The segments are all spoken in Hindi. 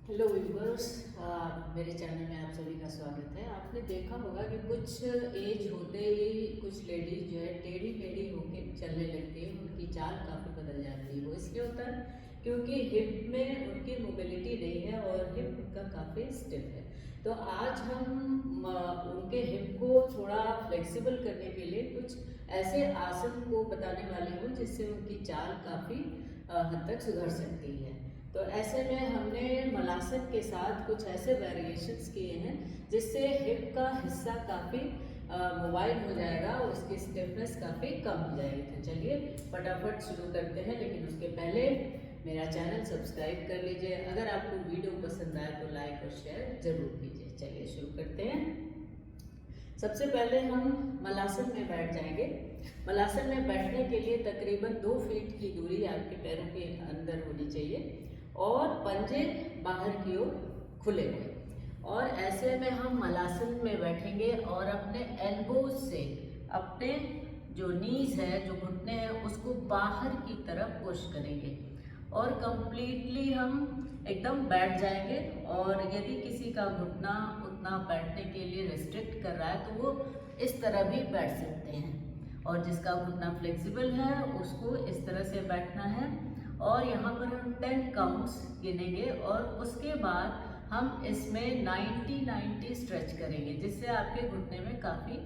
हेलो व्यूवर्स, मेरे चैनल में आप सभी का स्वागत है। आपने देखा होगा कि कुछ एज होते ही कुछ लेडीज जो है टेढ़ी मेढ़ी होकर चलने लगती है, उनकी चाल काफ़ी बदल जाती है। वो इसलिए होता है क्योंकि हिप में उनकी मोबिलिटी नहीं है और हिप उनका काफ़ी स्टिफ है। तो आज हम उनके हिप को थोड़ा फ्लेक्सिबल करने के लिए कुछ ऐसे आसन को बताने वाली हूँ जिससे उनकी चाल काफ़ी हद तक सुधर सकती है। तो ऐसे में हमने मलासन के साथ कुछ ऐसे वेरिएशंस किए हैं जिससे हिप का हिस्सा काफ़ी मोबाइल हो जाएगा, उसकी स्टिफनेस काफ़ी कम हो जाएगी। तो चलिए फटाफट शुरू करते हैं, लेकिन उसके पहले मेरा चैनल सब्सक्राइब कर लीजिए। अगर आपको वीडियो पसंद आए तो लाइक और शेयर ज़रूर कीजिए। चलिए शुरू करते हैं। सबसे पहले हम मलासन में बैठ जाएंगे। मलासन में बैठने के लिए तकरीबन 2 फीट की दूरी आपके पैरों के अंदर होनी चाहिए और पंजे बाहर की ओर खुले हुए। और ऐसे में हम मलासन में बैठेंगे और अपने एल्बोज से अपने जो नीज है, जो घुटने हैं, उसको बाहर की तरफ पुश करेंगे और कंप्लीटली हम एकदम बैठ जाएंगे। और यदि किसी का घुटना उतना बैठने के लिए रिस्ट्रिक्ट कर रहा है तो वो इस तरह भी बैठ सकते हैं, और जिसका घुटना फ्लेक्सिबल है उसको इस तरह से बैठना है। और यहाँ पर हम 10 काउंट्स गिनेंगे और उसके बाद हम इसमें 90-90 स्ट्रेच करेंगे, जिससे आपके घुटने में काफ़ी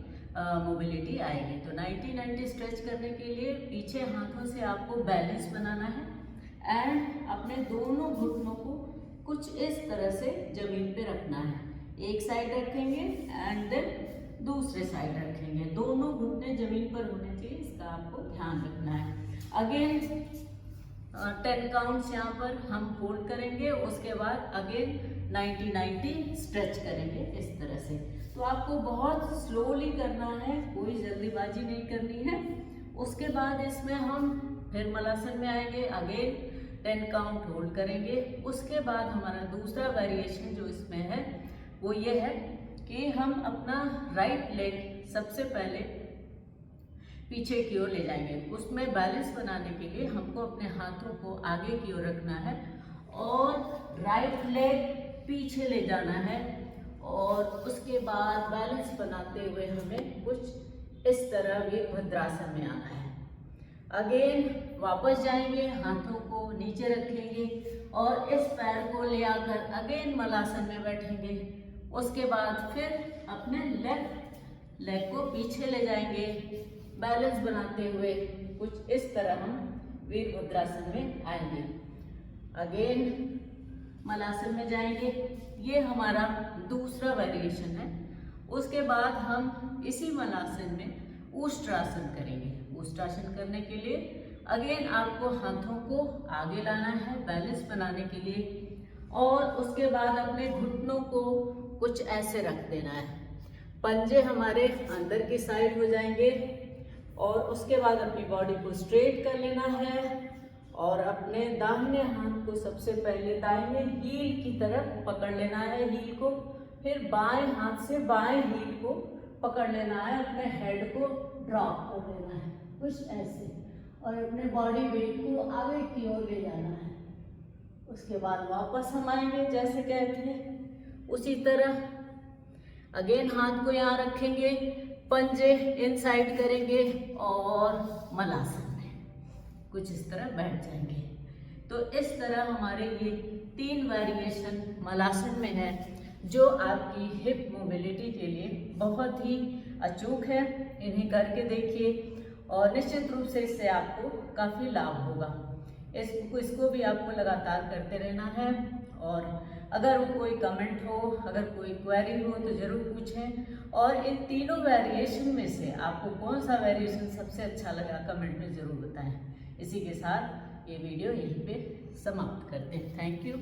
मोबिलिटी आएगी। तो 90-90 स्ट्रेच करने के लिए पीछे हाथों से आपको बैलेंस बनाना है एंड अपने दोनों घुटनों को कुछ इस तरह से जमीन पे रखना है। एक साइड रखेंगे एंड देन दूसरे साइड रखेंगे। दोनों घुटने जमीन पर होने चाहिए, इसका आपको ध्यान रखना है। अगेन 10 काउंट्स यहाँ पर हम होल्ड करेंगे, उसके बाद अगेन 90-90 स्ट्रेच करेंगे इस तरह से। तो आपको बहुत स्लोली करना है, कोई जल्दीबाजी नहीं करनी है। उसके बाद इसमें हम फिर मलासन में आएंगे, अगेन 10 काउंट होल्ड करेंगे। उसके बाद हमारा दूसरा वेरिएशन जो इसमें है वो ये है कि हम अपना राइट लेग सबसे पहले पीछे की ओर ले जाएंगे। उसमें बैलेंस बनाने के लिए हमको अपने हाथों को आगे की ओर रखना है और राइट लेग पीछे ले जाना है। और उसके बाद बैलेंस बनाते हुए हमें कुछ इस तरह वीरभद्रासन में आना है। अगेन वापस जाएंगे, हाथों को नीचे रखेंगे और इस पैर को ले आकर अगेन मलासन में बैठेंगे। उसके बाद फिर अपने लेफ्ट लेग को पीछे ले जाएंगे, बैलेंस बनाते हुए कुछ इस तरह हम वीरभद्रासन में आएंगे। अगेन मलासन में जाएंगे, ये हमारा दूसरा वेरिएशन है। उसके बाद हम इसी मलासन में उष्ट्रासन करेंगे। उष्ट्रासन करने के लिए अगेन आपको हाथों को आगे लाना है बैलेंस बनाने के लिए, और उसके बाद अपने घुटनों को कुछ ऐसे रख देना है। पंजे हमारे अंदर की साइड हो जाएंगे और उसके बाद अपनी बॉडी को स्ट्रेट कर लेना है और अपने दाहिने हाथ को सबसे पहले दाहिने हील की तरफ पकड़ लेना है, हील को। फिर बाएं हाथ से बाएं हील को पकड़ लेना है, अपने हेड को ड्रॉप कर लेना है कुछ ऐसे, और अपने बॉडी वेट को आगे की ओर ले जाना है। उसके बाद वापस हम आएंगे जैसे कहते हैं उसी तरह। अगेन हाथ को यहाँ रखेंगे, पंजे इनसाइड करेंगे और मलासन में कुछ इस तरह बैठ जाएंगे। तो इस तरह हमारे ये 3 वेरिएशन मलासन में है जो आपकी हिप मोबिलिटी के लिए बहुत ही अचूक है। इन्हें करके देखिए और निश्चित रूप से इससे आपको काफ़ी लाभ होगा। इसको भी आपको लगातार करते रहना है। और अगर कोई कमेंट हो, अगर कोई क्वेरी हो तो ज़रूर पूछें। और इन तीनों वेरिएशन में से आपको कौन सा वेरिएशन सबसे अच्छा लगा कमेंट में ज़रूर बताएं। इसी के साथ ये वीडियो यहीं पे समाप्त करते हैं। Thank you.